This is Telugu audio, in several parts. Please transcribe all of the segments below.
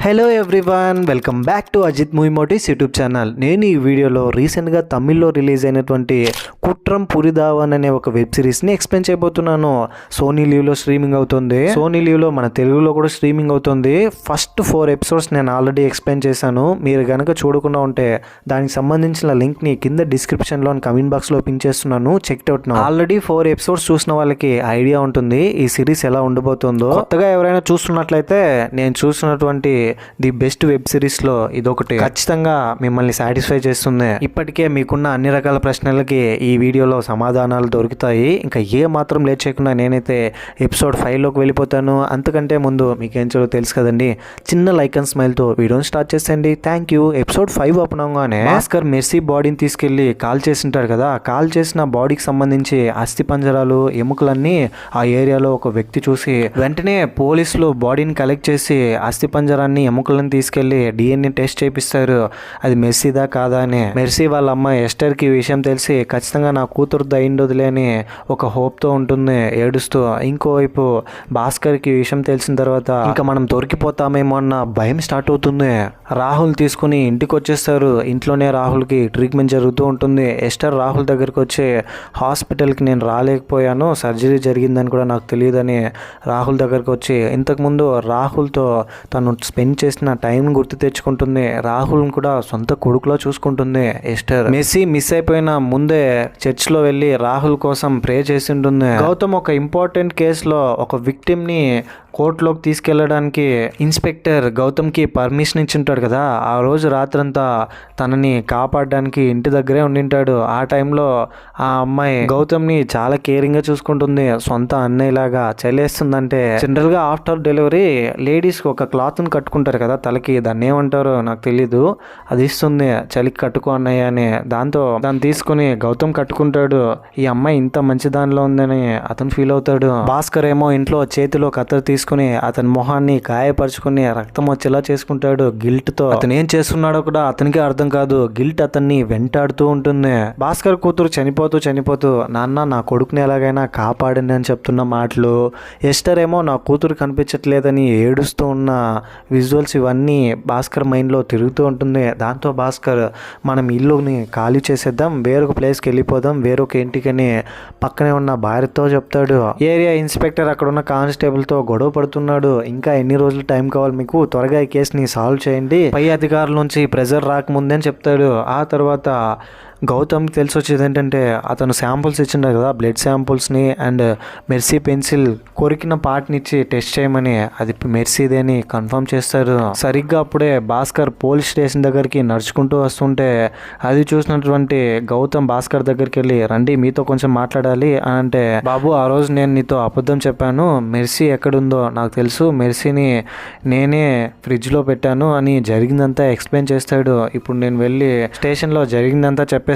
Hello everyone, welcome back to Ajith movie motives YouTube channel. నేను ఈ వీడియోలో రీసెంట్గా తమిళ్లో రిలీజ్ అయినటువంటి కుట్రం పురిదావన్ అనే ఒక వెబ్ సిరీస్ని ఎక్స్ప్లెయిన్ చేయబోతున్నాను. సోనీ లీవ్లో స్ట్రీమింగ్ అవుతుంది. సోనీ లీవ్లో మన తెలుగులో కూడా స్ట్రీమింగ్ అవుతుంది. ఫస్ట్ 4 ఎపిసోడ్స్ నేను ఆల్రెడీ ఎక్స్ప్లెయిన్ చేశాను. మీరు కనుక చూడకుండా ఉంటే దానికి సంబంధించిన లింక్ని కింద డిస్క్రిప్షన్లో కమెంట్ బాక్స్లో పిన్ చేస్తున్నాను. Check out now. Already 4 episodes చూసిన వాళ్ళకి ఐడియా ఉంటుంది ఈ సిరీస్ ఎలా ఉండబోతుందో. కొత్తగా ఎవరైనా చూస్తున్నట్లయితే నేను చూసినటువంటి ది బెస్ట్ వెబ్ సిరీస్ లో ఇదొకటి. ఖచ్చితంగా మిమ్మల్ని సాటిస్ఫై చేస్తుంది. ఇప్పటికే మీకున్న అన్ని రకాల ప్రశ్నలకి ఈ వీడియోలో సమాధానాలు దొరుకుతాయి. ఇంకా ఏ మాత్రం లేట్ చేయకుండా నేనైతే ఎపిసోడ్ 5 లోకి వెళ్ళిపోతాను. అంతకంటే ముందు మీకేం చేయాలో తెలుసు కదండి. చిన్న లైక్ అండ్ స్మైల్ తో వీడియోని స్టార్ట్ చేసేయండి. Thank you. ఎపిసోడ్ 5 ఓపెన్ అవగానే భాస్కర్ మెర్సీ బాడీని తీసుకెళ్లి కాల్ చేసింటారు కదా. కాల్ చేసిన బాడీకి సంబంధించి అస్థి పంజరాలు ఎముకలన్నీ ఆ ఏరియాలో ఒక వ్యక్తి చూసి వెంటనే పోలీసులు బాడీని కలెక్ట్ చేసి అస్థి పంజరాన్ని ఎముకలను తీసుకెళ్లి డిఎన్ఏ టెస్ట్ చేపిస్తారు. అది మెర్సీదా కాదా అని. మెర్సీ వాళ్ళ అమ్మ ఎస్టర్ కి విషయం తెలిసి ఖచ్చితంగా నా కూతురు దయిండొదిలే అని ఒక హోప్ తో ఉంటుంది ఏడుస్తూ. ఇంకోవైపు భాస్కర్ కి విషయం తెలిసిన తర్వాత ఇంకా మనం దొరికిపోతామేమో అన్న భయం స్టార్ట్ అవుతుంది. రాహుల్ తీసుకుని ఇంటికి వచ్చేస్తారు. ఇంట్లోనే రాహుల్ కి ట్రీట్మెంట్ జరుగుతూ ఉంటుంది. ఎస్టర్ రాహుల్ దగ్గరికి వచ్చి హాస్పిటల్కి నేను రాలేకపోయాను, సర్జరీ జరిగిందని కూడా నాకు తెలియదని రాహుల్ దగ్గరికి వచ్చి ఇంతకుముందు రాహుల్తో తను స్పెండ్ చేసిన టైం గుర్తు తెచ్చుకుంటుంది. రాహుల్ కూడా సొంత కొడుకులో చూసుకుంటుంది ఎస్టర్. మెస్సీ మిస్ అయిపోయిన ముందే చర్చ్ లో వెళ్ళి రాహుల్ కోసం ప్రే చేసి ఉంటుంది. గౌతమ్ ఒక ఇంపార్టెంట్ కేసులో ఒక విక్టిమ్ ని కోర్టులోకి తీసుకెళ్లడానికి ఇన్స్పెక్టర్ గౌతమ్ కి పర్మిషన్ ఇచ్చింటాడు కదా. ఆ రోజు రాత్రంతా తనని కాపాడడానికి ఇంటి దగ్గరే ఉండింటాడు. ఆ టైంలో ఆ అమ్మాయి గౌతమ్ ని చాలా కేరింగ్ గా చూసుకుంటుంది. సొంత అన్నయ్యలాగా చలేస్తుందంటే జనరల్ గా ఆఫ్టర్ డెలివరీ లేడీస్ ఒక క్లాత్ ని కట్టుకుంటారు కదా తలకి, దాన్ని ఏమంటారో నాకు తెలీదు, అది ఇస్తుంది చలికి కట్టుకో అన్నయ్య అని. దాన్ని తీసుకుని గౌతమ్ కట్టుకుంటాడు. ఈ అమ్మాయి ఇంత మంచి దానిలో ఉందని అతను ఫీల్ అవుతాడు. భాస్కర్ ఏమో ఇంట్లో చేతిలో కత్తెర తీసుకుని అతని మొహాన్ని గాయపరుచుకుని రక్తం వచ్చేలా చేసుకుంటాడు గిల్ట్ తో. అతను ఏం చేస్తున్నాడో కూడా అతనికి అర్థం కాదు. గిల్ట్ అతన్ని వెంటాడుతూ ఉంటుంది. భాస్కర్ కూతురు చనిపోతూ నాన్న నా కొడుకుని ఎలాగైనా కాపాడండి అని చెప్తున్న మాటలు, ఎస్టర్ ఏమో నా కూతురు కనిపించట్లేదని ఏడుస్తూ ఉన్న విజువల్స్, ఇవన్నీ భాస్కర్ మైండ్లో తిరుగుతూ ఉంటుంది. దాంతో భాస్కర్ మనం ఇల్లుని ఖాళీ చేసేద్దాం, వేరొక ప్లేస్కి వెళ్ళిపోదాం, వేరొక ఇంటికని పక్కనే ఉన్న భార్యతో చెప్తాడు. ఏరియా ఇన్స్పెక్టర్ అక్కడ ఉన్న కానిస్టేబుల్తో గొడవ పడుతున్నాడు. ఇంకా ఎన్ని రోజులు టైం కావాలి మీకు, త్వరగా ఈ కేసుని సాల్వ్ చేయండి, పై అధికారుల నుంచి ప్రెజర్ రాకముందే అని చెప్తాడు. ఆ తర్వాత గౌతమ్కి తెలిసి వచ్చేది ఏంటంటే అతను శాంపుల్స్ ఇచ్చిండారు కదా, బ్లడ్ శాంపుల్స్ని అండ్ మెర్సీ పెన్సిల్ కొరికిన పార్ట్ని ఇచ్చి టెస్ట్ చేయమని, అది మెర్సీదే అని కన్ఫర్మ్ చేస్తారు. సరిగ్గా అప్పుడే భాస్కర్ పోలీస్ స్టేషన్ దగ్గరికి నడుచుకుంటూ వస్తుంటే అది చూసినటువంటి గౌతమ్ భాస్కర్ దగ్గరికి వెళ్ళి రండి మీతో కొంచెం మాట్లాడాలి అని అంటే, బాబు ఆ రోజు నేను నీతో అబద్ధం చెప్పాను, మెర్సీ ఎక్కడుందో నాకు తెలుసు, మెర్సీని నేనే ఫ్రిడ్జ్లో పెట్టాను అని జరిగిందంతా ఎక్స్ప్లెయిన్ చేస్తాడు. ఇప్పుడు నేను వెళ్ళి స్టేషన్లో జరిగిందంతా చెప్పేస్తాను,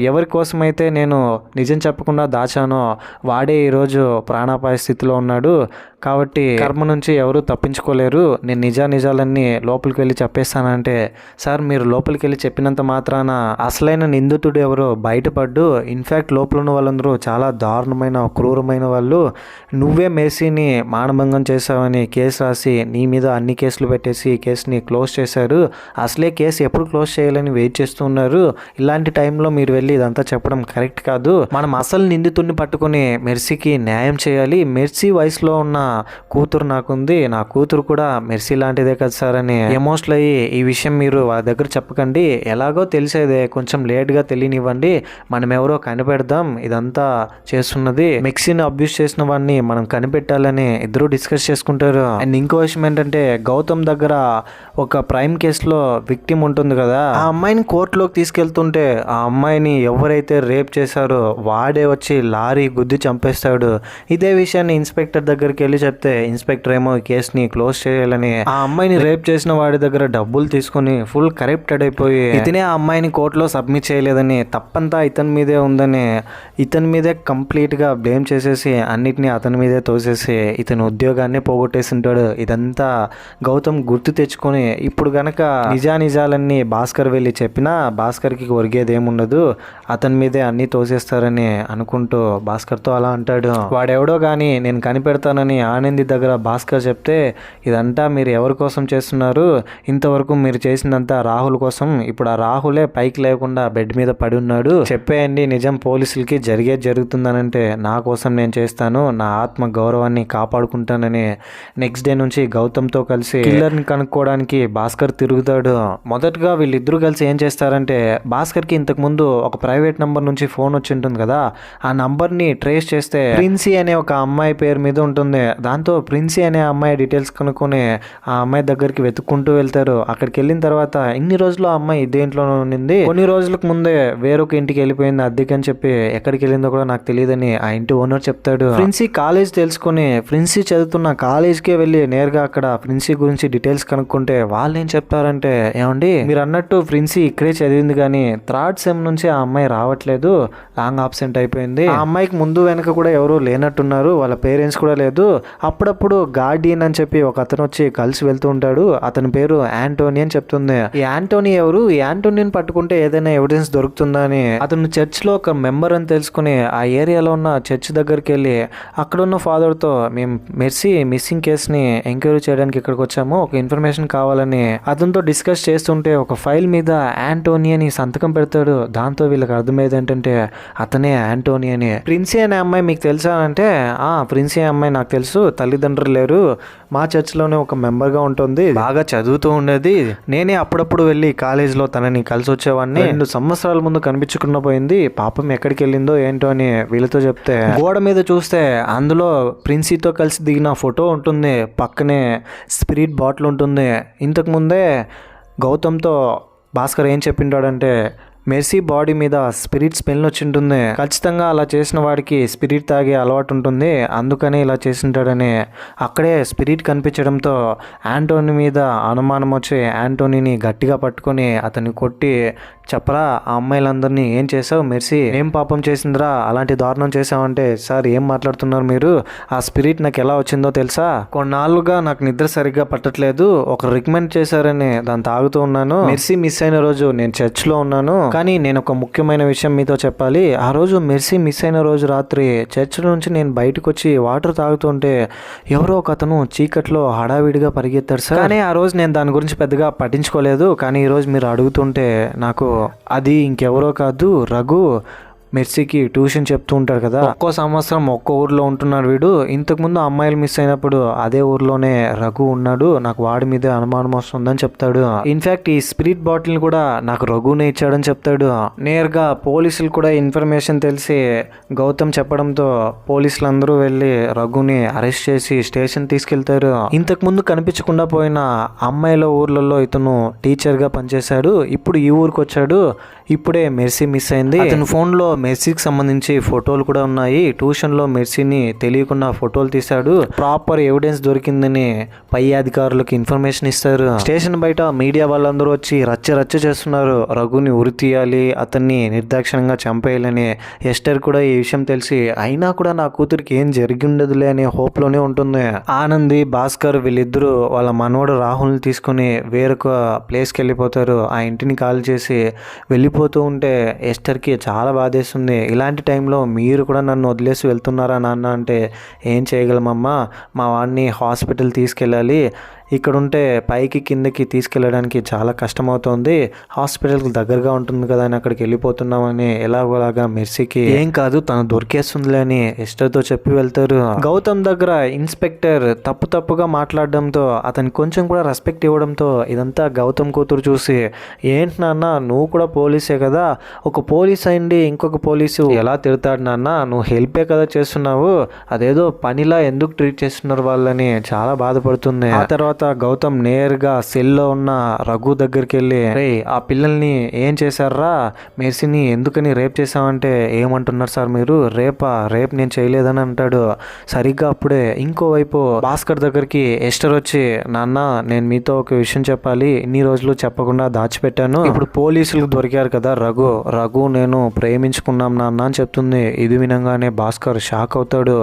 ఎవరి కోసమైతే నేను నిజం చెప్పకుండా దాచానో వాడే ఈరోజు ప్రాణాపాయ స్థితిలో ఉన్నాడు, కాబట్టి కర్మ నుంచి ఎవరు తప్పించుకోలేరు, నేను నిజాలన్నీ లోపలికి వెళ్ళి చెప్పేస్తానంటే, సార్ మీరు లోపలికి వెళ్ళి చెప్పినంత మాత్రాన అసలైన నిందితుడు ఎవరో బయటపడ్డు, ఇన్ఫ్యాక్ట్ లోపల ఉన్న వాళ్ళందరూ చాలా దారుణమైన క్రూరమైన వాళ్ళు, నువ్వే మెర్సీని మానభంగం చేశావని కేసు రాసి నీ మీద అన్ని కేసులు పెట్టేసి కేసుని క్లోజ్ చేశారు, అసలే కేసు ఎప్పుడు క్లోజ్ చేయాలని వెయిట్ చేస్తూ ఉన్నారు, ఇలాంటి టైంలో మీరు వెళ్ళి ఇదంతా చెప్పడం కరెక్ట్ కాదు, మనం అసలు నిందితుడిని పట్టుకుని మెర్సీకి న్యాయం చేయాలి, మెర్సీ వయసులో ఉన్న కూతురు నాకుంది, నా కూతురు కూడా మెర్సీ లాంటిదే కదా సార్ అని ఎమోషనల్ అయ్యి, ఈ విషయం మీరు వాళ్ళ దగ్గర చెప్పకండి, ఎలాగో తెలిసేదే, కొంచెం లేట్గా తెలియనివ్వండి, మనం ఎవరో కనిపెడదాం, ఇదంతా చేస్తున్నది మెక్సీని అబ్యూస్ చేసిన వాడిని మనం కనిపెట్టాలని ఇద్దరు డిస్కస్ చేసుకుంటారు. అండ్ ఇంకో విషయం ఏంటంటే గౌతమ్ దగ్గర ఒక ప్రైమ్ కేసులో విక్టిమ్ ఉంటుంది కదా, ఆ అమ్మాయిని కోర్టులోకి తీసుకెళ్తుంటే ఆ అమ్మాయిని ఎవరైతే రేప్ చేశారో వాడే వచ్చి లారీ గుద్ది చంపేస్తాడు. ఇదే విషయాన్ని ఇన్స్పెక్టర్ దగ్గరికి వెళ్ళి చెప్తే ఇన్స్పెక్టర్ ఏమో ఈ కేసుని క్లోజ్ చేయాలని ఆ అమ్మాయిని రేప్ చేసిన వాడి దగ్గర డబ్బులు తీసుకుని ఫుల్ కరప్టెడ్ అయిపోయి ఇతనే ఆ అమ్మాయిని కోర్టులో సబ్మిట్ చేయలేదని, తప్పంతా ఇతని మీదే ఉందని ఇతని మీదే కంప్లీట్ గా బ్లేమ్ చేసేసి అన్నిటినీ అతని మీదే తోసేసి ఇతని ఉద్యోగాన్ని పోగొట్టేసింటాడు. ఇదంతా గౌతమ్ గుర్తు తెచ్చుకొని ఇప్పుడు గనక నిజాలన్నీ భాస్కర్ వెళ్ళి చెప్పినా భాస్కర్కి ఒరిగేది ఏముండదు, అతని మీదే అన్ని తోసేస్తారని అనుకుంటూ భాస్కర్తో అలా అంటాడు. వాడెవడో గాని నేను కనిపెడతానని ఆనంది దగ్గర భాస్కర్ చెప్తే, ఇదంతా మీరు ఎవరి కోసం చేస్తున్నారు, ఇంతవరకు మీరు చేసిందంతా రాహుల్ కోసం, ఇప్పుడు ఆ రాహులే పైకి లేకుండా బెడ్ మీద పడి ఉన్నాడు, చెప్పేయండి నిజం పోలీసులకి, జరిగేది జరుగుతుందనంటే నా కోసం నేను చేస్తాను, నా ఆత్మ గౌరవాన్ని కాపాడుకుంటానని నెక్స్ట్ డే నుంచి గౌతమ్తో కలిసి కిల్లర్ని కనుక్కోవడానికి భాస్కర్ తిరుగుతాడు. మొదటగా వీళ్ళిద్దరూ కలిసి ఏం చేస్తారంటే, భాస్కర్కి ఇంతకు ముందు ఒక ప్రైవేట్ నంబర్ నుంచి ఫోన్ వచ్చి ఉంటుంది కదా, ఆ నంబర్ని ట్రేస్ చేస్తే ప్రిన్సీ అనే ఒక అమ్మాయి పేరు మీద ఉంటుంది. దాంతో ప్రిన్సీ అనే అమ్మాయి డీటెయిల్స్ కనుక్కొని ఆ అమ్మాయి దగ్గరికి వెతుక్కుంటూ వెళ్తారు. అక్కడికి వెళ్ళిన తర్వాత ఇన్ని రోజులు ఆ అమ్మాయి ఇదే ఇంట్లోనే ఉండింది, కొన్ని రోజులకు ముందే వేరొక ఇంటికి వెళ్ళిపోయింది అద్దెకి అని చెప్పి, ఎక్కడికి వెళ్ళిందో కూడా నాకు తెలియదని ఆ ఇంటి ఓనర్ చెప్తాడు. ప్రిన్సీ కాలేజ్ తెలుసుకుని ప్రిన్సీ చదువుతున్న కాలేజ్కే వెళ్ళి నేరుగా అక్కడ ప్రిన్సీ గురించి డీటెయిల్స్ కనుక్కుంటే వాళ్ళు ఏం చెప్తారంటే, ఏమండి మీరు అన్నట్టు ప్రిన్సీ ఇక్కడే చదివింది కానీ థర్డ్ సెమ్ నుంచి ఆ అమ్మాయి రావట్లేదు, లాంగ్ ఆబ్సెంట్ అయిపోయింది, ఆ అమ్మాయికి ముందు వెనక కూడా ఎవరు లేనట్టున్నారు, వాళ్ళ పేరెంట్స్ కూడా లేదు, అప్పుడప్పుడు గార్డియన్ అని చెప్పి ఒక అతను వచ్చి కలిసి వెళ్తూ ఉంటాడు, అతని పేరు యాంటోనీ అని చెప్తుంది. ఈ యాంటోనీ ఎవరు, ఈ యాంటోనీని పట్టుకుంటే ఏదైనా ఎవిడెన్స్ దొరుకుతుందా అని అతను చర్చ్ లో ఒక మెంబర్ అని తెలుసుకుని ఆ ఏరియాలో ఉన్న చర్చ్ దగ్గరికి వెళ్ళి అక్కడ ఉన్న ఫాదర్ తో, మేము మెర్సీ మిస్సింగ్ కేసుని ఎంక్వైరీ చేయడానికి ఇక్కడికి వచ్చాము, ఒక ఇన్ఫర్మేషన్ కావాలని అతనితో డిస్కస్ చేస్తుంటే ఒక ఫైల్ మీద యాంటోనీ అని సంతకం పెడతాడు. దాంతో వీళ్ళకి అర్థమయ్యేది ఏంటంటే అతనే యాంటోనీ అని. ప్రిన్సీ అనే అమ్మాయి మీకు తెలుసా అంటే, ప్రిన్సీ అమ్మాయి నాకు తెలుసు, తల్లిదండ్రులు లేరు, మా చర్చ్లోనే ఒక మెంబర్గా ఉంటుంది, బాగా చదువుతూ ఉండేది, నేనే అప్పుడప్పుడు వెళ్ళి కాలేజ్లో తనని కలిసి వచ్చేవాడిని, 2 సంవత్సరాల ముందు కనిపించకుండా పోయింది, పాపం ఎక్కడికి వెళ్ళిందో ఏంటో అని వీళ్ళతో చెప్తే, గోడ మీద చూస్తే అందులో ప్రిన్సీతో కలిసి దిగిన ఫోటో ఉంటుంది, పక్కనే స్పిరిట్ బాటిల్ ఉంటుంది. ఇంతకుముందే గౌతమ్తో భాస్కర్ ఏం చెప్పింటాడంటే, మెర్సీ బాడీ మీద స్పిరిట్ స్మెల్ వచ్చి ఉంటుంది, ఖచ్చితంగా అలా చేసిన వాడికి స్పిరిట్ తాగే అలవాటు ఉంటుంది, అందుకనే ఇలా చేసింటాడని. అక్కడే స్పిరిట్ కనిపించడంతో యాంటోనీ మీద అనుమానం వచ్చి యాంటోనీని గట్టిగా పట్టుకొని అతన్ని కొట్టి, చెప్పరా ఆ అమ్మాయిలందరినీ ఏం చేసావు మెర్సీ, ఏం పాపం చేసిందిరా, అలాంటి దారుణం చేసావంటే, సార్ ఏం మాట్లాడుతున్నారు మీరు, ఆ స్పిరిట్ నాకు ఎలా వచ్చిందో తెలుసా, కొన్నాళ్ళుగా నాకు నిద్ర సరిగ్గా పట్టట్లేదు, ఒక రికమెండ్ చేశారని దాన్ని తాగుతూ ఉన్నాను, మెర్సీ మిస్ అయిన రోజు నేను చర్చ్లో ఉన్నాను, కానీ నేను ఒక ముఖ్యమైన విషయం మీతో చెప్పాలి, ఆ రోజు మెర్సీ మిస్ అయిన రోజు రాత్రి చర్చ్ నుంచి నేను బయటకు వచ్చి వాటర్ తాగుతుంటే ఎవరో ఒక అతను చీకట్లో హడావిడిగా పరిగెత్తాడు సార్, కానీ ఆ రోజు నేను దాని గురించి పెద్దగా పట్టించుకోలేదు, కానీ ఈరోజు మీరు అడుగుతుంటే నాకు అది ఇంకెవరో కాదు, రఘు, మెర్సీకి ట్యూషన్ చెప్తూ ఉంటాడు కదా, ఒక్కో సంవత్సరం ఒక్కో ఊర్లో ఉంటున్నాడు వీడు, ఇంతకుముందు అమ్మాయిలు మిస్ అయినప్పుడు అదే ఊర్లోనే రఘు ఉన్నాడు, నాకు వాడి మీద అనుమానం వస్తుందని చెప్తాడు. ఇన్ఫాక్ట్ ఈ స్పిరిట్ బాటిల్ కూడా నాకు రఘునే ఇచ్చాడని చెప్తాడు. నేరుగా పోలీసులు కూడా ఇన్ఫర్మేషన్ తెలిసి గౌతమ్ చెప్పడంతో పోలీసులు అందరూ వెళ్ళి రఘుని అరెస్ట్ చేసి స్టేషన్ తీసుకెళ్తారు. ఇంతకు ముందు కనిపించకుండా పోయిన అమ్మాయిల ఊర్లలో ఇతను టీచర్ గా పనిచేశాడు, ఇప్పుడు ఈ ఊరికి వచ్చాడు, ఇప్పుడే మెర్సీ మిస్ అయింది, అతని ఫోన్ లో మెర్సీకి సంబంధించి ఫోటోలు కూడా ఉన్నాయి, ట్యూషన్ లో మెర్సీని తెలియకుండా ఫోటోలు తీశాడు, ప్రాపర్ ఎవిడెన్స్ దొరికిందని పై అధికారులకు ఇన్ఫర్మేషన్ ఇస్తారు. స్టేషన్ బయట మీడియా వాళ్ళందరూ వచ్చి రచ్చ చేస్తున్నారు, రఘుని ఉరి తీయాలి, అతన్ని నిర్దాక్షిణ్యంగా చంపేయాలని. ఎస్టర్ కూడా ఈ విషయం తెలిసి, అయినా కూడా నా కూతురికి ఏం జరిగి ఉండదులే అనే హోప్ లోనే ఉంటుంది. ఆనంది, భాస్కర్ వీళ్ళిద్దరూ వాళ్ళ మనవడు రాహుల్ని తీసుకుని వేరొక ప్లేస్కి వెళ్ళిపోతారు. ఆ ఇంటిని కాల్ చేసి వెళ్ళిపోతూ ఉంటే ఎస్టర్కి చాలా బాధేస్తుంది. ఇలాంటి టైంలో మీరు కూడా నన్ను వదిలేసి వెళ్తున్నారా నాన్న అంటే, ఏం చేయగలమమ్మా, మా వాడిని హాస్పిటల్ తీసుకెళ్ళాలి, ఇక్కడ ఉంటే పైకి కిందకి తీసుకెళ్ళడానికి చాలా కష్టమవుతోంది, హాస్పిటల్కి దగ్గరగా ఉంటుంది కదా అని అక్కడికి వెళ్ళిపోతున్నామని ఎలాగోలాగా మెర్సీకి ఏం కాదు తను దొరికేస్తుందిలే అని ఎస్టర్తో చెప్పి వెళ్తారు. గౌతమ్ దగ్గర ఇన్స్పెక్టర్ తప్పుగా మాట్లాడడంతో అతనికి కొంచెం కూడా రెస్పెక్ట్ ఇవ్వడంతో ఇదంతా గౌతమ్ కూతురు చూసి, ఏంటి నాన్న నువ్వు కూడా పోలీసే కదా, ఒక పోలీస్ అయింది ఇంకొక పోలీసు ఎలా తిడతాడు నాన్న, నువ్వు హెల్పే కదా చేస్తున్నావు, అదేదో పనిలా ఎందుకు ట్రీట్ చేస్తున్నారు వాళ్ళని చాలా బాధపడుతుంది. ఆ తర్వాత గౌతమ్ నేరుగా సెల్లో ఉన్న రఘు దగ్గరికి వెళ్ళి, రే ఆ పిల్లల్ని ఏం చేశారా, మెర్సీని ఎందుకని రేప్ చేసామంటే, ఏమంటున్నారు సార్ మీరు, రేప్ నేను చేయలేదని అంటాడు. సరిగ్గా అప్పుడే ఇంకోవైపు భాస్కర్ దగ్గరికి ఎస్టర్ వచ్చి, నాన్న నేను మీతో ఒక విషయం చెప్పాలి, ఇన్ని రోజులు చెప్పకుండా దాచిపెట్టాను, ఇప్పుడు పోలీసులకు దొరికారు కదా రఘు నేను ప్రేమించుకున్నాం నాన్న అని చెప్తుంది. ఇది వినంగానే భాస్కర్ షాక్ అవుతాడు.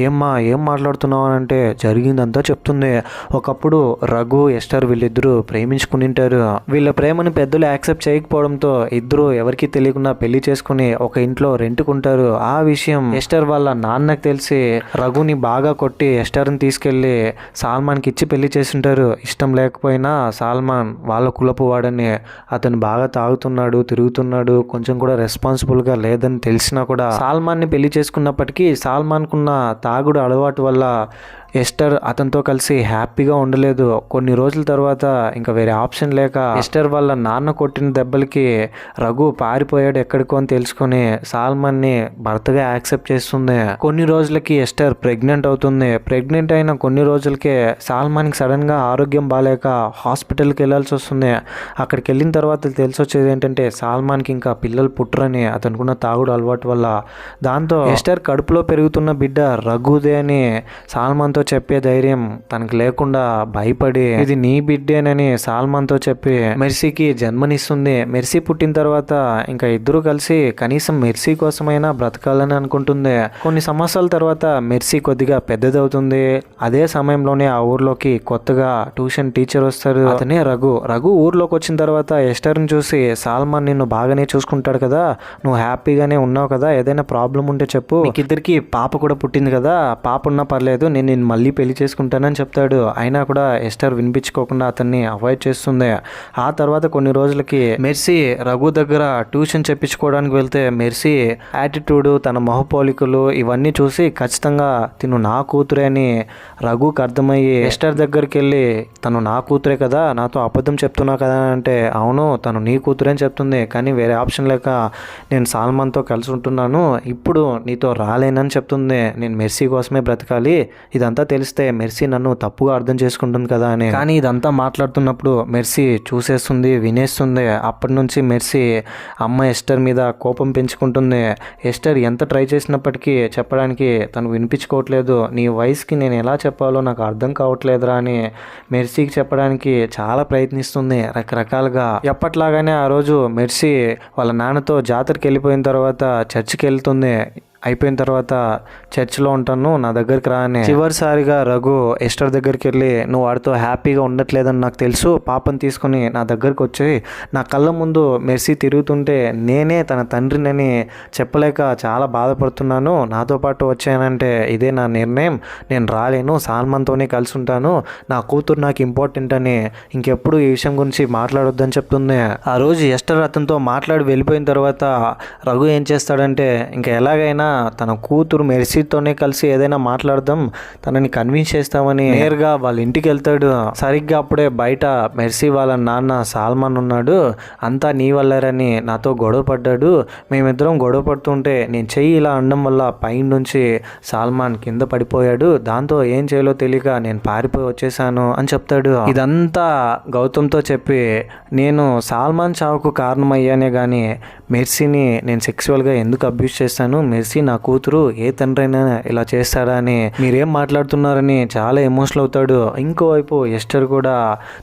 ఏమ్మా ఏం మాట్లాడుతున్నావు అని అంటే జరిగిందంతా చెప్తుంది. ఒకప్పుడు రఘు ఎస్టర్ వీళ్ళిద్దరూ ప్రేమించుకునింటారు. వీళ్ళ ప్రేమను పెద్దలు యాక్సెప్ట్ చేయకపోవడంతో ఇద్దరు ఎవరికి తెలియకుండా పెళ్లి చేసుకుని ఒక ఇంట్లో రెంట్కుంటారు. ఆ విషయం ఎస్టర్ వాళ్ళ నాన్నకు తెలిసి రఘుని బాగా కొట్టి ఎస్టర్ని తీసుకెళ్లి సల్మాన్కి ఇచ్చి పెళ్లి చేసింటారు. ఇష్టం లేకపోయినా సల్మాన్ వాళ్ళ కులపు వాడని, అతను బాగా తాగుతున్నాడు, తిరుగుతున్నాడు, కొంచెం కూడా రెస్పాన్సిబుల్గా లేదని తెలిసినా కూడా సల్మాన్ని పెళ్లి చేసుకున్నప్పటికీ సల్మాన్కున్న తాగుడు అలవాటు వల్ల ఎస్టర్ అతనితో కలిసి హ్యాపీగా ఉండలేదు. కొన్ని రోజుల తర్వాత ఇంకా వేరే ఆప్షన్ లేక ఎస్టర్ వాళ్ళ నాన్న కొట్టిన దెబ్బలకి రఘు పారిపోయాడు ఎక్కడికో అని తెలుసుకొని సల్మాన్ని భర్తగా యాక్సెప్ట్ చేస్తుంది. కొన్ని రోజులకి ఎస్టర్ ప్రెగ్నెంట్ అవుతుంది. ప్రెగ్నెంట్ అయిన కొన్ని రోజులకే సల్మాన్కి సడన్గా ఆరోగ్యం బాగాలేక హాస్పిటల్కి వెళ్ళాల్సి వస్తుంది. అక్కడికి వెళ్ళిన తర్వాత తెలిసి వచ్చేది ఏంటంటే సల్మాన్కి ఇంకా పిల్లలు పుట్టరని, అతనుకున్న తాగుడు అలవాటు వల్ల. దాంతో ఎస్టర్ కడుపులో పెరుగుతున్న బిడ్డ రఘుదే అని సల్మాన్తో చెప్పే ధైర్యం తనకు లేకుండా భయపడి ఇది నీ బిడ్డేనని సల్మాన్తో చెప్పి మెర్సీకి జన్మనిస్తుంది. మెర్సీ పుట్టిన తర్వాత ఇంకా ఇద్దరు కలిసి కనీసం మెర్సీ కోసమైనా బ్రతకాలని అనుకుంటుంది. కొన్ని సంవత్సరాల తర్వాత మెర్సీ కొద్దిగా పెద్దదవుతుంది. అదే సమయంలోనే ఆ ఊర్లోకి కొత్తగా ట్యూషన్ టీచర్ వస్తారు. అతనే రఘు. రఘు ఊర్లోకి వచ్చిన తర్వాత ఎస్టర్ని చూసి సల్మాన్ నిన్ను బాగానే చూసుకుంటాడు కదా, నువ్వు హ్యాపీగానే ఉన్నావు కదా, ఏదైనా ప్రాబ్లం ఉంటే చెప్పు, ఇద్దరికి పాప కూడా పుట్టింది కదా, పాప ఉన్నా పర్లేదు, నేను మళ్ళీ పెళ్లి చేసుకుంటానని చెప్తాడు. అయినా కూడా ఎస్టర్ వినిపించుకోకుండా అతన్ని అవాయిడ్ చేస్తుంది. ఆ తర్వాత కొన్ని రోజులకి మెర్సీ రఘు దగ్గర ట్యూషన్ చెప్పించుకోవడానికి వెళ్తే మెర్సీ యాటిట్యూడ్, తన మొహపోలికలు ఇవన్నీ చూసి ఖచ్చితంగా తిను నా కూతురే అని రఘుకి అర్థమయ్యి ఎస్టర్ దగ్గరికి వెళ్ళి తను నా కూతురే కదా, నాతో అబద్ధం చెప్తున్నా కదా అంటే అవును తను నీ కూతురే అని చెప్తుంది. కానీ వేరే ఆప్షన్ లేక నేను సల్మాన్తో కలిసి ఉంటున్నాను, ఇప్పుడు నీతో రాలేనని చెప్తుంది. నేను మెర్సీ కోసమే బ్రతకాలి, ఇదంతా తెలిస్తే మెర్సీ నన్ను తప్పుగా అర్థం చేసుకుంటుంది కదా అని. కానీ ఇదంతా మాట్లాడుతున్నప్పుడు మెర్సీ చూసేస్తుంది, వినేస్తుంది. అప్పటి నుంచి మెర్సీ అమ్మ ఎస్టర్ మీద కోపం పెంచుకుంటుంది. ఎస్టర్ ఎంత ట్రై చేసినప్పటికీ చెప్పడానికి తను వినిపించుకోవట్లేదు. నీ వయసుకి నేను ఎలా చెప్పాలో నాకు అర్థం కావట్లేదురా అని మెర్సీకి చెప్పడానికి చాలా ప్రయత్నిస్తుంది రకరకాలుగా. ఎప్పట్లాగానే ఆ రోజు మెర్సీ వాళ్ళ నాన్నతో జాతరకి వెళ్ళిపోయిన తర్వాత చర్చికి వెళ్తుంది. అయిపోయిన తర్వాత చర్చిలో ఉంటాను, నా దగ్గరికి రా అని. చివరిసారిగా రఘు ఎస్టర్ దగ్గరికి వెళ్ళి నువ్వు వాడితో హ్యాపీగా ఉండట్లేదని నాకు తెలుసు, పాపని తీసుకొని నా దగ్గరికి వచ్చి నా కళ్ళ ముందు మెర్సీ తిరుగుతుంటే నేనే తన తండ్రినని చెప్పలేక చాలా బాధపడుతున్నాను, నాతో పాటు వచ్చానంటే ఇదే నా నిర్ణయం, నేను రాలేను, సల్మాన్తోనే కలిసి ఉంటాను, నా కూతురు నాకు ఇంపార్టెంట్ అని ఇంకెప్పుడు ఈ విషయం గురించి మాట్లాడొద్దని చెప్తుంది. ఆ రోజు ఎస్టర్ అతనితో మాట్లాడి వెళ్ళిపోయిన తర్వాత రఘు ఏం చేస్తాడంటే ఇంకా ఎలాగైనా తన కూతురు మెర్సీతోనే కలిసి ఏదైనా మాట్లాడదాం, తనని కన్విన్స్ చేస్తామని నేరుగా వాళ్ళ ఇంటికి వెళ్తాడు. సరిగ్గా అప్పుడే బయట మెర్సీ వాళ్ళ నాన్న సల్మాన్ ఉన్నాడు. అంతా నీ వల్లరని నాతో గొడవ పడ్డాడు, మేమిద్దరం గొడవ పడుతుంటే నేను చెయ్యి ఇలా అనడం వల్ల పైన నుంచి సల్మాన్ కింద పడిపోయాడు, దాంతో ఏం చేయాలో తెలియక నేను పారిపోయి వచ్చేసాను అని చెప్తాడు. ఇదంతా గౌతమ్తో చెప్పి నేను సల్మాన్ చావుకు కారణమయ్యానే కానీ మెర్సీని నేను సెక్సువల్గా ఎందుకు అబ్యూస్ చేస్తాను, మెర్సీ నా కూతురు, ఏ తండ్రి అయినా ఇలా చేస్తాడా అని మీరేం మాట్లాడుతున్నారని చాలా ఎమోషనల్ అవుతాడు. ఇంకోవైపు ఎస్టర్ కూడా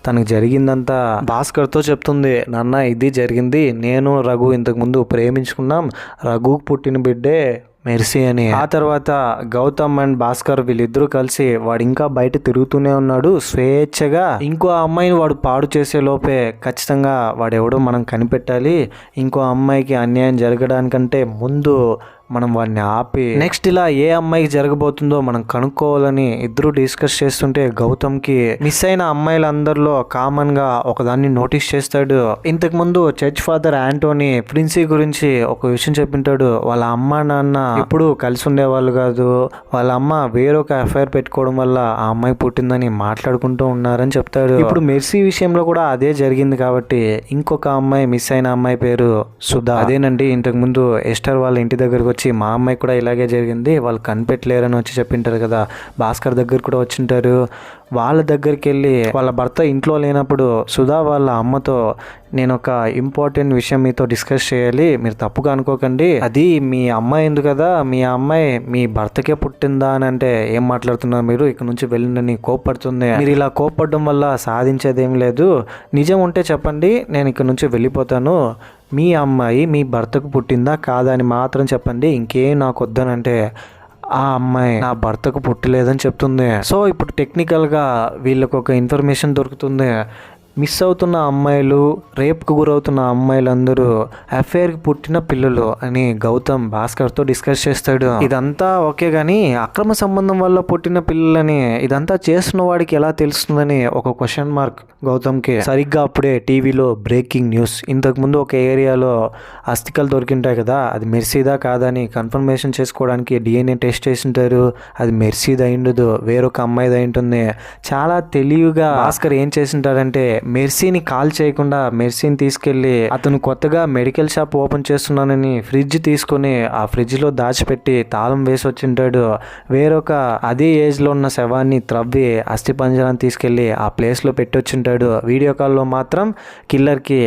తనకు జరిగిందంతా భాస్కర్తో చెప్తుంది. నాన్న ఇది జరిగింది, నేను రఘు ఇంతకు ముందు ప్రేమించుకున్నాం, రఘుకు పుట్టిన బిడ్డే మెర్సీ అని. ఆ తర్వాత గౌతమ్ అండ్ భాస్కర్ వీళ్ళిద్దరూ కలిసి వాడు ఇంకా బయట తిరుగుతూనే ఉన్నాడు స్వేచ్ఛగా. ఇంకో అమ్మాయిని వాడు పాడు చేసే లోపే ఖచ్చితంగా వాడెవడో మనం కనిపెట్టాలి, ఇంకో అమ్మాయికి అన్యాయం జరగడానికంటే ముందు మనం వాడిని ఆపి నెక్స్ట్ ఇలా ఏ అమ్మాయికి జరగబోతుందో మనం కనుక్కోవాలని ఇద్దరు డిస్కస్ చేస్తుంటే గౌతమ్కి మిస్ అయిన అమ్మాయిలందరిలో కామన్ గా ఒకదాన్ని నోటీస్ చేస్తాడు. ఇంతకు ముందు చర్చ్ ఫాదర్ యాంటోనీ ప్రిన్సీ గురించి ఒక విషయం చెప్పింటాడు. వాళ్ళ అమ్మ నాన్న ఎప్పుడు కలిసి ఉండేవాళ్ళు కాదు, వాళ్ళ అమ్మ వేరొక అఫైర్ పెట్టుకోవడం వల్ల ఆ అమ్మాయి పుట్టిందని మాట్లాడుకుంటూ ఉన్నారని చెప్తాడు. ఇప్పుడు మెర్సీ విషయంలో కూడా అదే జరిగింది కాబట్టి ఇంకొక అమ్మాయి మిస్ అయిన అమ్మాయి పేరు సుధా. అదేనండి ఇంతకు ముందు ఎస్టర్ వాళ్ళ ఇంటి దగ్గరకు వచ్చి మా అమ్మాయి కూడా ఇలాగే జరిగింది, వాళ్ళు కనిపెట్టలేరని వచ్చి చెప్పింటారు కదా, భాస్కర్ దగ్గర కూడా వచ్చింటారు. వాళ్ళ దగ్గరికి వెళ్ళి వాళ్ళ భర్త ఇంట్లో లేనప్పుడు సుధా వాళ్ళ అమ్మతో నేను ఒక ఇంపార్టెంట్ విషయం మీతో డిస్కస్ చేయాలి, మీరు తప్పుగా అనుకోకండి, అది మీ అమ్మాయి ఎందుకు కదా, మీ అమ్మాయి మీ భర్తకే పుట్టిందా అని అంటే ఏం మాట్లాడుతున్నారు మీరు, ఇక్కడ నుంచి వెళ్ళిందని కోప్పడుతుంది. మీరు ఇలా కోప్పడడం వల్ల సాధించేదేం లేదు, నిజం ఉంటే చెప్పండి నేను ఇక్కడ నుంచి వెళ్ళిపోతాను, మీ అమ్మాయి మీ భర్తకు పుట్టిందా కాదా అని మాత్రం చెప్పండి, ఇంకేం నాకు వద్దనంటే ఆ అమ్మాయి నా భర్తకు పుట్టలేదని చెప్తుంది. సో ఇప్పుడు టెక్నికల్గా వీళ్ళకు ఒక ఇన్ఫర్మేషన్ దొరుకుతుంది. మిస్ అవుతున్న అమ్మాయిలు, రేప్కు గురవుతున్న అమ్మాయిలందరూ అఫైర్కి పుట్టిన పిల్లలు అని గౌతమ్ భాస్కర్తో డిస్కస్ చేస్తాడు. ఇదంతా ఓకే కానీ అక్రమ సంబంధం వల్ల పుట్టిన పిల్లలని ఇదంతా చేస్తున్న వాడికి ఎలా తెలుస్తుందని ఒక క్వశ్చన్ మార్క్ గౌతమ్కి. సరిగ్గా అప్పుడే టీవీలో బ్రేకింగ్ న్యూస్. ఇంతకుముందు ఒక ఏరియాలో అస్థికలు దొరికింటాయి కదా, అది మెర్సీదా కాదని కన్ఫర్మేషన్ చేసుకోవడానికి DNA టెస్ట్ చేసింటారు. అది మెర్సీది అయిండదు, వేరొక అమ్మాయిది అయింటుంది. చాలా తెలివిగా భాస్కర్ ఏం చేసింటాడంటే మెర్సీని కాల్ చేయకుండా మెర్సీని తీసుకెళ్లి అతను కొత్తగా మెడికల్ షాప్ ఓపెన్ చేస్తున్నానని ఫ్రిడ్జ్ తీసుకుని ఆ ఫ్రిడ్జ్ లో దాచిపెట్టి తాళం వేసి వచ్చింటాడు. వేరొక అదే ఏజ్ లో ఉన్న శవాన్ని త్రవ్వి అస్థిపంజరాన్ని తీసుకెళ్లి ఆ ప్లేస్ లో పెట్టొచ్చింటాడు. వీడియో కాల్లో మాత్రం కిల్లర్ కి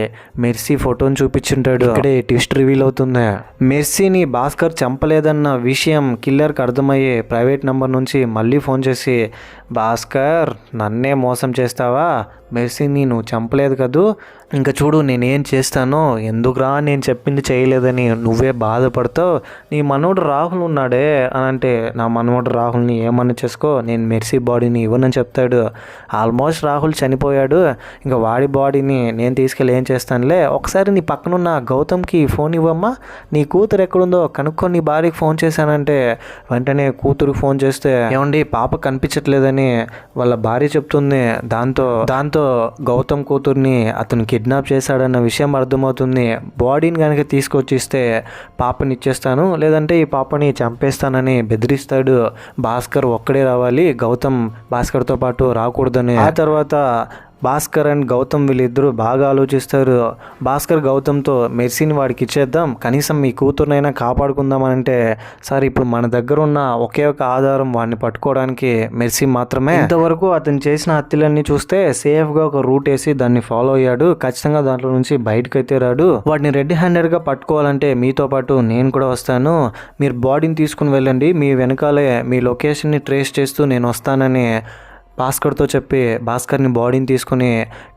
మెర్సీ ఫోటోని చూపించుంటాడు. ఇక్కడే ట్విస్ట్ రివీల్ అవుతుంది. మెర్సీని భాస్కర్ చంపలేదన్న విషయం కిల్లర్ కి అర్థమయ్యే ప్రైవేట్ నంబర్ నుంచి మళ్ళీ ఫోన్ చేసి, భాస్కర్ నన్నే మోసం చేస్తావా, మెర్సీని నువ్వు చంపలేదు కదూ, ఇంకా చూడు నేనేం చేస్తానో, ఎందుకురా నేను చెప్పింది చేయలేదని నువ్వే బాధపడతావు. నీ మనవడు రాహుల్ ఉన్నాడే అని అంటే, నా మనవడు రాహుల్ని ఏమన్నా చేసుకో, నేను మెర్సీ బాడీని ఇవ్వనని చెప్తాడు. ఆల్మోస్ట్ రాహుల్ చనిపోయాడు, ఇంకా వాడి బాడీని నేను తీసుకెళ్ళి ఏం చేస్తానులే, ఒకసారి నీ పక్కనున్న గౌతమ్కి ఫోన్ ఇవ్వమ్మా, నీ కూతురు ఎక్కడుందో కనుక్కొని నీ భార్యకి ఫోన్ చేశానంటే వెంటనే కూతురుకి ఫోన్ చేస్తే, ఏమండి పాప కనిపించట్లేదని వాళ్ళ భార్య చెప్తుంది. దాంతో గౌతమ్ కూతుర్ని అతను కిడ్నాప్ చేశాడన్న విషయం అర్థమవుతుంది. బాడీని కనుక తీసుకొచ్చి ఇస్తే పాపని ఇచ్చేస్తాను, లేదంటే ఈ పాపని చంపేస్తానని బెదిరిస్తాడు. భాస్కర్ ఒక్కడే రావాలి, గౌతమ్ భాస్కర్తో పాటు రాకూడదని. ఆ తర్వాత భాస్కర్ అండ్ గౌతమ్ వీళ్ళిద్దరూ బాగా ఆలోచిస్తారు. భాస్కర్ గౌతమ్తో మెర్సీని వాడికి ఇచ్చేద్దాం, కనీసం మీ కూతురునైనా కాపాడుకుందామని అంటే, సరే ఇప్పుడు మన దగ్గర ఉన్న ఒకే ఒక ఆధారం వాడిని పట్టుకోవడానికి మెర్సీ మాత్రమే. ఇంతవరకు అతను చేసిన హత్యలన్నీ చూస్తే సేఫ్గా ఒక రూట్ వేసి దాన్ని ఫాలో అయ్యాడు. ఖచ్చితంగా దాంట్లో నుంచి బయటకు అయితే రాడు. వాడిని రెడ్ హ్యాండెడ్గా పట్టుకోవాలంటే మీతో పాటు నేను కూడా వస్తాను, మీరు బాడీని తీసుకుని వెళ్ళండి, మీ వెనకాలే మీ లొకేషన్ని ట్రేస్ చేస్తూ నేను వస్తానని భాస్కర్తో చెప్పి భాస్కర్ని బాడీని తీసుకుని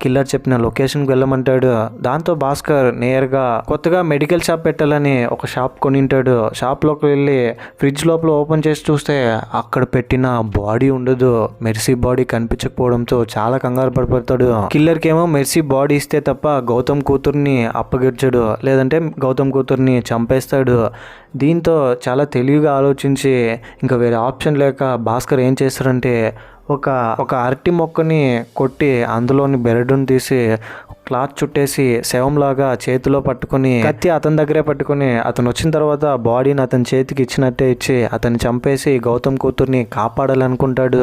కిల్లర్ చెప్పిన లొకేషన్కి వెళ్ళమంటాడు. దాంతో భాస్కర్ నేరుగా కొత్తగా మెడికల్ షాప్ పెట్టాలని ఒక షాప్ కొనింటాడు. షాప్లోకి వెళ్ళి ఫ్రిడ్జ్ లోపల ఓపెన్ చేసి చూస్తే అక్కడ పెట్టిన బాడీ ఉండదు. మెర్సీ బాడీ కనిపించకపోవడంతో చాలా కంగారు పడిపోతాడు. కిల్లర్కి ఏమో మెర్సీ బాడీ ఇస్తే తప్ప గౌతమ్ కూతుర్ని అప్పగించడు, లేదంటే గౌతమ్ కూతుర్ని చంపేస్తాడు. దీంతో చాలా తెలివిగా ఆలోచించి ఇంకా వేరే ఆప్షన్ లేక భాస్కర్ ఏం చేస్తారంటే ఒక అరటి మొక్కని కొట్టి అందులోని బెరడుని తీసి క్లాత్ చుట్టేసి శవంలాగా చేతిలో పట్టుకుని కత్తి అతని దగ్గరే పట్టుకుని అతను వచ్చిన తర్వాత బాడీని అతని చేతికి ఇచ్చినట్టే ఇచ్చి అతన్ని చంపేసి గౌతమ్ కూతుర్ని కాపాడాలనుకుంటాడు.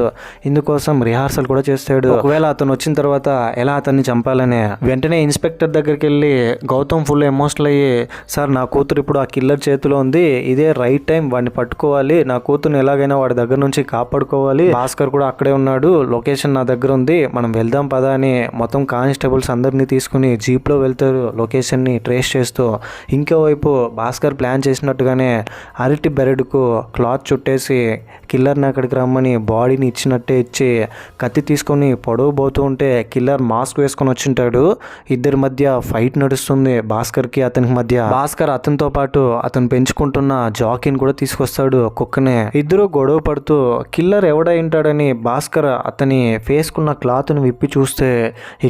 ఇందుకోసం రిహార్సల్ కూడా చేస్తాడు. ఒకవేళ అతను వచ్చిన తర్వాత ఎలా అతన్ని చంపాలని వెంటనే ఇన్స్పెక్టర్ దగ్గరికి వెళ్ళి గౌతమ్ ఫుల్ ఎమోషనల్ అయ్యి, సార్ నా కూతురు ఇప్పుడు ఆ కిల్లర్ చేతిలో ఉంది, ఇదే రైట్ టైం, వాడిని పట్టుకోవాలి, నా కూతురుని ఎలాగైనా వాడి దగ్గర నుంచి కాపాడుకోవాలి, భాస్కర్ కూడా అక్కడే ఉన్నాడు, లొకేషన్ నా దగ్గర ఉంది, మనం వెళ్దాం పదా అని మొత్తం కానిస్టేబుల్స్ అందరినీ తీసుకుని జీప్లో వెళ్తారు లొకేషన్ని ట్రేస్ చేస్తూ. ఇంకోవైపు భాస్కర్ ప్లాన్ చేసినట్టుగానే అరటి బెరడుకు క్లాత్ చుట్టేసి కిల్లర్ని అక్కడికి రమ్మని బాడీని ఇచ్చినట్టే ఇచ్చి కత్తి తీసుకొని పొడవబోతూ ఉంటే కిల్లర్ మాస్క్ వేసుకొని వచ్చింటాడు. ఇద్దరి మధ్య ఫైట్ నడుస్తుంది, భాస్కర్కి అతనికి మధ్య. భాస్కర్ అతనితో పాటు అతను పెంచుకుంటున్న జాకీని కూడా తీసుకొస్తాడు, కుక్కనే. ఇద్దరు గొడవ పడుతూ కిల్లర్ ఎవడై ఉంటాడని భాస్కర్ అతని ఫేస్కున్న క్లాత్ని విప్పి చూస్తే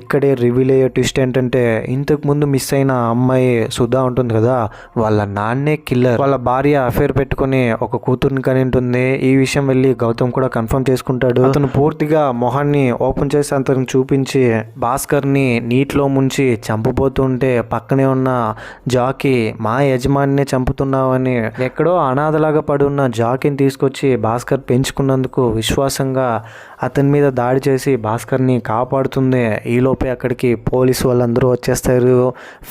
ఇక్కడే రివీల్ అయ్యే ట్విస్ట్ ఏంటంటే, ఇంతకు ముందు మిస్ అయిన అమ్మాయి సుధా ఉంటుంది కదా, వాళ్ళ నాన్నే కిల్లర్. వాళ్ళ భార్య అఫేర్ పెట్టుకుని ఒక కూతుర్ని కని ఉంటుంది. ఈ విషయం వెళ్ళి గౌతమ్ కూడా కన్ఫర్మ్ చేసుకుంటాడు. అతను పూర్తిగా మొహాన్ని ఓపెన్ చేసి అతనికి చూపించి భాస్కర్ని నీటిలో ముంచి చంపబోతుంటే పక్కనే ఉన్న జాకీ మా యజమానినే చంపుతున్నావని ఎక్కడో అనాథలాగా పడి ఉన్న జాకీని తీసుకొచ్చి భాస్కర్ పెంచుకున్నందుకు విశ్వాసంగా అతని మీద దాడి చేసి భాస్కర్ని కాపాడుతుంది. ఈలోపే అక్కడికి పోలీసు వాళ్ళందరూ వచ్చేస్తారు.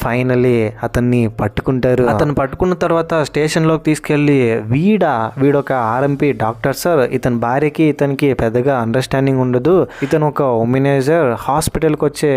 ఫైనలీ అతన్ని పట్టుకుంటారు. అతను పట్టుకున్న తర్వాత స్టేషన్లోకి తీసుకెళ్ళి వీడొక ఆర్ఎంపీ డాక్టర్ సార్, ఇతని భార్యకి ఇతనికి పెద్దగా అండర్స్టాండింగ్ ఉండదు, ఇతను ఒక ఉమినైజర్, హాస్పిటల్కి వచ్చే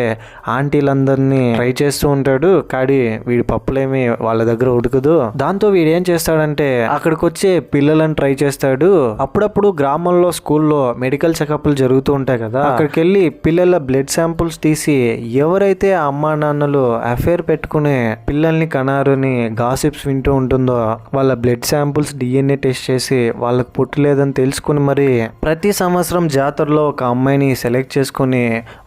ఆంటీలందరినీ ట్రై చేస్తూ ఉంటాడు, కానీ వీడి పప్పులేమి వాళ్ళ దగ్గర ఉడకదు. దాంతో వీడు ఏం చేస్తాడంటే అక్కడికి వచ్చే పిల్లలను ట్రై చేస్తాడు. అప్పుడప్పుడు గ్రామంలో స్కూల్లో మెడికల్ చెకప్లు జరుగుతూ ఉంటాయి కదా, అక్కడికి వెళ్ళి పిల్లల బ్లడ్ శాంపుల్స్ తీసి ఎవరైతే ఎప్పుడైతే ఆ అమ్మా నాన్నలు అఫేర్ పెట్టుకునే పిల్లల్ని కనారని గాసిప్స్ వింటూ ఉంటుందో వాళ్ళ బ్లడ్ శాంపుల్స్ DNA టెస్ట్ చేసి వాళ్ళకి పుట్టలేదని తెలుసుకుని మరి ప్రతి సంవత్సరం జాతరలో ఒక అమ్మాయిని సెలెక్ట్ చేసుకుని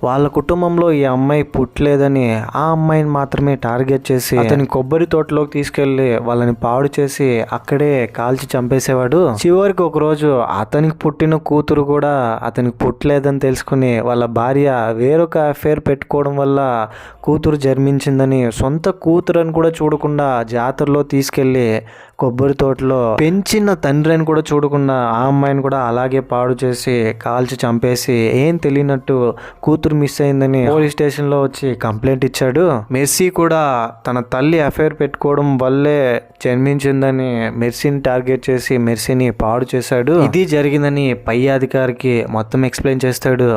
వాళ్ళ కుటుంబంలో ఈ అమ్మాయి పుట్టలేదని ఆ అమ్మాయిని మాత్రమే టార్గెట్ చేసి అతని కొబ్బరి తోటలోకి తీసుకెళ్లి వాళ్ళని పాడు చేసి అక్కడే కాల్చి చంపేసేవాడు. చివరికి ఒక రోజు అతనికి పుట్టిన కూతురు కూడా అతనికి పుట్టలేదని తెలుసుకుని వాళ్ళ భార్య వేరొక అఫేర్ పెట్టుకోవడం వల్ల కూతురు జన్మించిందని సొంత కూతురని కూడా చూడకుండా జాతరలో తీసుకెళ్లి కొబ్బరి తోటలో పెంచిన తండ్రి అని కూడా చూడకుండా ఆ అమ్మాయిని కూడా అలాగే పాడు చేసి కాల్చి చంపేసి ఏం తెలియనట్టు కూతురు మిస్ అయిందని పోలీస్ స్టేషన్లో వచ్చి కంప్లైంట్ ఇచ్చాడు. మెర్సీ కూడా తన తల్లి అఫైర్ పెట్టుకోవడం వల్లే జన్మించిందని మెర్సీని టార్గెట్ చేసి మెర్సీని పాడు చేశాడు. ఇది జరిగిందని పై అధికారికి మొత్తం ఎక్స్ప్లెయిన్ చేస్తాడు.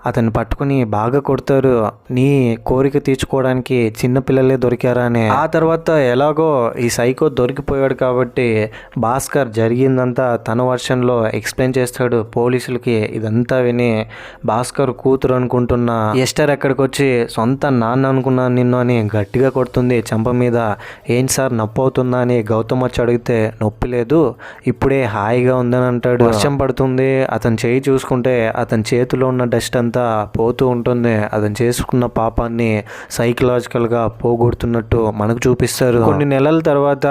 అతన్ని పట్టుకుని బాగా కొడతారు. నీ కోరిక తీర్చుకోవడానికి చిన్నపిల్లలే దొరికారా అని. ఆ తర్వాత ఎలాగో ఈ సైకో దొరికిపోయాడు కాబట్టి భాస్కర్ జరిగిందంతా తన వర్షన్లో ఎక్స్ప్లెయిన్ చేస్తాడు పోలీసులకి. ఇదంతా విని భాస్కర్ కూతురు అనుకుంటున్న ఎస్టర్ ఎక్కడికి వచ్చి సొంత నాన్న అనుకున్నాను నిన్ను అని గట్టిగా కొడుతుంది చెంప మీద. ఏంటి సార్ నొప్పి అవుతుందా అని గౌతమ్ వచ్చి అడిగితే నొప్పి లేదు, ఇప్పుడే హాయిగా ఉందని అంటాడు. వర్షం పడుతుంది. అతని చేయి చూసుకుంటే అతని చేతిలో ఉన్న డస్ట్ అంతా పోతూ ఉంటుంది. అతను చేసుకున్న పాపాన్ని సైకలాజికల్గా పోగొడుతున్నట్టు మనకు చూపిస్తారు. కొన్ని నెలల తర్వాత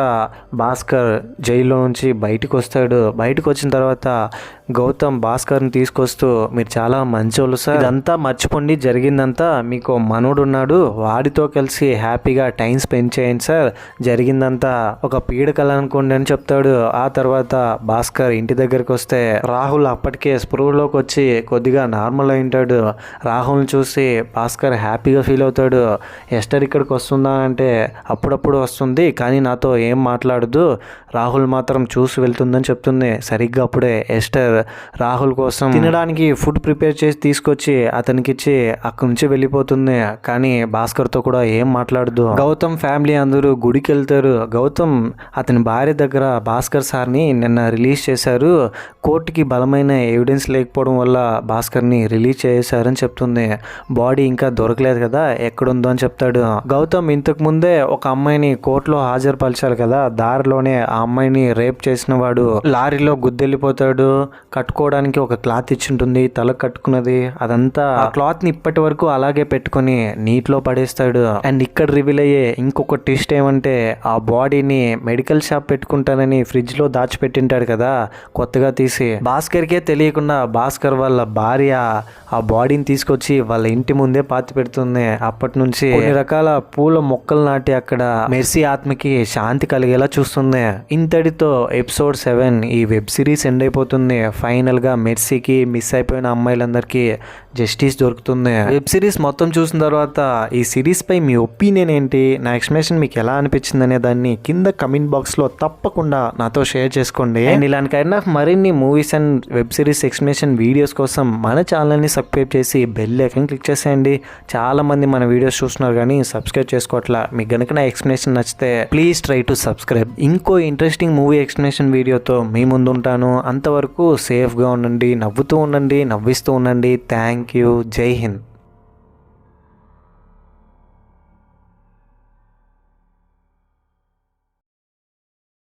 భాస్కర్ జైల్లో నుంచి బయటకు వస్తాడు. బయటకు వచ్చిన తర్వాత గౌతమ్ భాస్కర్ని తీసుకొస్తూ మీరు చాలా మంచోళ్ళు సార్, ఇదంతా మర్చిపోండి, జరిగిందంతా మీకు మనోడు ఉన్నాడు, వాడితో కలిసి హ్యాపీగా టైం స్పెండ్ చేయండి సార్, జరిగిందంతా ఒక పీడకల అనుకోండి అని చెప్తాడు. ఆ తర్వాత భాస్కర్ ఇంటి దగ్గరికి వస్తే రాహుల్ అప్పటికే స్పృహలోకి వచ్చి కొద్దిగా నార్మల్ అయింటాడు. రాహుల్ని చూసి భాస్కర్ హ్యాపీగా ఫీల్ అవుతాడు. ఎస్టర్ ఇక్కడికి వస్తుందా అంటే అప్పుడప్పుడు వస్తుంది కానీ నాతో ఏం మాట్లాడదు, రాహుల్ మాత్రం చూసి వెళ్తుందని చెప్తుంది. సరిగ్గా అప్పుడే ఎస్టర్ రాహుల్ కోసం తినడానికి ఫుడ్ ప్రిపేర్ చేసి తీసుకొచ్చి అతనికి ఇచ్చి అక్కడి నుంచి వెళ్ళిపోతుంది. కానీ భాస్కర్తో కూడా ఏం మాట్లాడదు. గౌతమ్ ఫ్యామిలీ అందరూ గుడికి వెళ్తారు. గౌతమ్ అతని భార్య దగ్గర భాస్కర్ సార్ని నిన్న రిలీజ్ చేశారు, కోర్టుకి బలమైన ఎవిడెన్స్ లేకపోవడం వల్ల భాస్కర్ని రిలీజ్ చేశారని చెప్తుంది. బాడీ ఇంకా దొరకలేదు కదా, ఎక్కడుందో అని చెప్తాడు. గౌతమ్ ఇంతకు ముందే ఒక అమ్మాయిని కోర్టులో హాజరుపరచాలి కదా, దారిలోనే ఆ అమ్మాయిని రేప్ చేసిన వాడు లారీలో గుద్దెళ్ళిపోతాడు. కట్టుకోవడానికి ఒక క్లాత్ ఇచ్చింటుంది, తల కట్టుకున్నది, అదంతా ఆ క్లాత్ ని ఇప్పటి వరకు అలాగే పెట్టుకుని నీటిలో పడేస్తాడు. అండ్ ఇక్కడ రివీల్ అయ్యే ఇంకొక ట్విస్ట్ ఏమంటే ఆ బాడీని మెడికల్ షాప్ పెట్టుకుంటానని ఫ్రిడ్జ్ లో దాచిపెట్టింటాడు కదా కొత్తగా తీసి, భాస్కర్కే తెలియకుండా భాస్కర్ వాళ్ళ భార్య ఆ బాడీని తీసుకొచ్చి వాళ్ళ ఇంటి ముందే పాతి పెడుతుంది. అప్పటి నుంచి కొన్ని రకాల పూల మొక్కలు నాటి అక్కడ మెర్సీ ఆత్మకి శాంతి కలిగేలా చూస్తుంది. ఇంతటితో ఎపిసోడ్ 7 ఈ వెబ్ సిరీస్ ఎండ్ అయిపోతుంది. ఫైనల్ గా మెర్సీకి మిస్ అయిపోయిన అమ్మాయిలందరికీ జస్టిస్ దొరుకుతుంది. వెబ్ సిరీస్ మొత్తం చూసిన తర్వాత ఈ సిరీస్ పై మీ ఒపీనియన్ ఏంటి, నా ఎక్స్ప్లెనేషన్ మీకు ఎలా అనిపించింది అనే దాన్ని కింద కమెంట్ బాక్స్ లో తప్పకుండా నాతో షేర్ చేసుకోండి. అండ్ ఇలాంటి కైండ్ ఆఫ్ మరిన్ని movies and web series explanation videos కోసం మన ఛానల్ ని సబ్స్క్రైబ్ చేసి బెల్ ఐకాన్ క్లిక్ చేసేయండి. చాలా మంది మన వీడియోస్ చూస్తున్నారు కానీ సబ్స్క్రైబ్ చేసుకోవట్లా. మీకు గనుక నా ఎక్స్ప్లెనేషన్ నచ్చితే ప్లీజ్ ట్రై టు సబ్స్క్రైబ్. ఇంకో ఇంట్రెస్టింగ్ మూవీ ఎక్స్ప్లెనేషన్ వీడియోతో మీ ముందు ఉంటాను. అంతవరకు సేఫ్గా ఉండండి, నవ్వుతూ ఉండండి, నవ్విస్తూ ఉండండి. Thank you. జై హింద్.